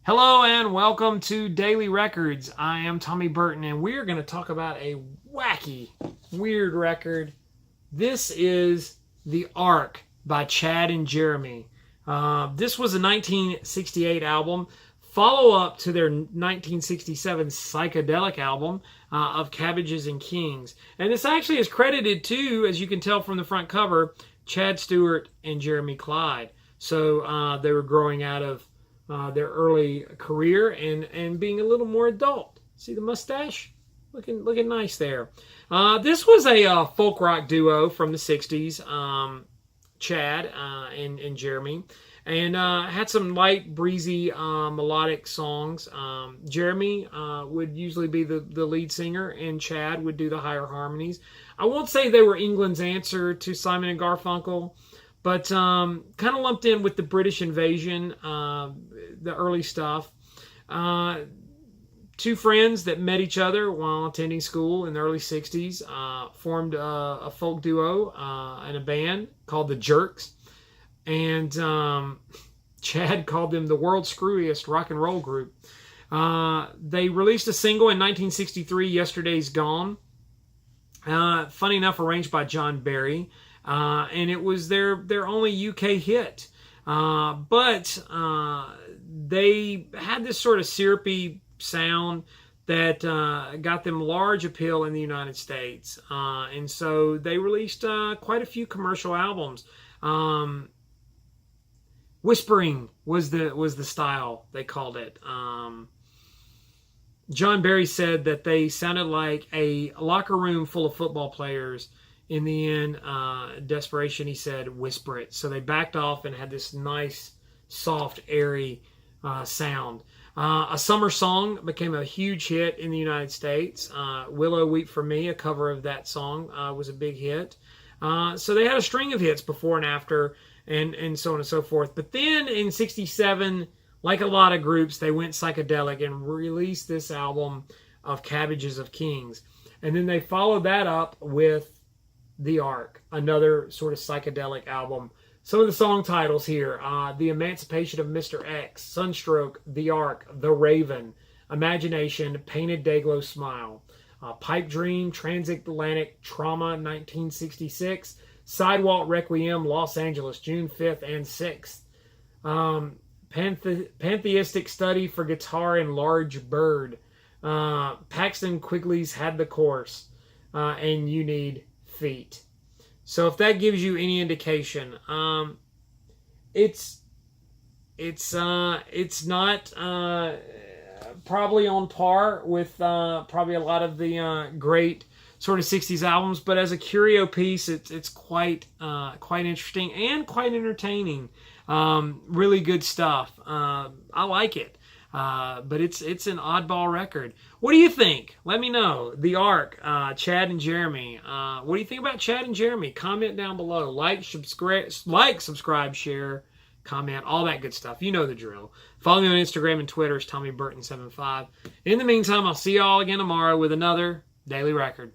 Hello and welcome to Daily Records. I am Tommy Burton and we're going to talk about a wacky, weird record. This is The Ark by Chad and Jeremy. This was a 1968 album, follow-up to their 1967 psychedelic album of Cabbages and Kings. And this actually is credited to, as you can tell from the front cover, Chad Stewart and Jeremy Clyde. So they were growing out of their early career and being a little more adult. See the mustache? Looking nice there. This was a folk rock duo from the 60s, Chad and Jeremy, and had some light, breezy, melodic songs. Jeremy would usually be the lead singer, and Chad would do the higher harmonies. I won't say they were England's answer to Simon and Garfunkel, but kind of lumped in with the British invasion, the early stuff. Two friends that met each other while attending school in the early 60s formed a folk duo and a band called the Jerks. And Chad called them the world's screwiest rock and roll group. They released a single in 1963, Yesterday's Gone. Funny enough, arranged by John Barry. And it was their only UK hit. But they had this sort of syrupy sound that got them large appeal in the United States. And so they released quite a few commercial albums. Whispering was the style, they called it. John Barry said that they sounded like a locker room full of football players. In the end, desperation, he said, whisper it. So they backed off and had this nice, soft, airy sound. A Summer Song became a huge hit in the United States. Willow Weep for Me, a cover of that song, was a big hit. So they had a string of hits before and after, and so on and so forth. But then in 67, like a lot of groups, they went psychedelic and released this album of Cabbages of Kings. And then they followed that up with The Ark, another sort of psychedelic album. Some of the song titles here: The Emancipation of Mr. X, Sunstroke, The Ark, The Raven, Imagination, Painted Dayglow Smile, Pipe Dream, Transatlantic Trauma, 1966, Sidewalk Requiem, Los Angeles, June 5th and 6th, Pantheistic Study for Guitar and Large Bird, Paxton Quigley's Had the Course, and You Need Feet. So if that gives you any indication, it's not probably on par with probably a lot of the great sort of 60s albums, but as a curio piece, it's quite interesting and quite entertaining. Really good stuff. I like it. But it's an oddball record. What do you think? Let me know. The Ark, Chad and Jeremy. What do you think about Chad and Jeremy? Comment down below. Like, subscribe, share, comment, all that good stuff. You know the drill. Follow me on Instagram and Twitter. It's TommyBurton75. In the meantime, I'll see you all again tomorrow with another Daily Record.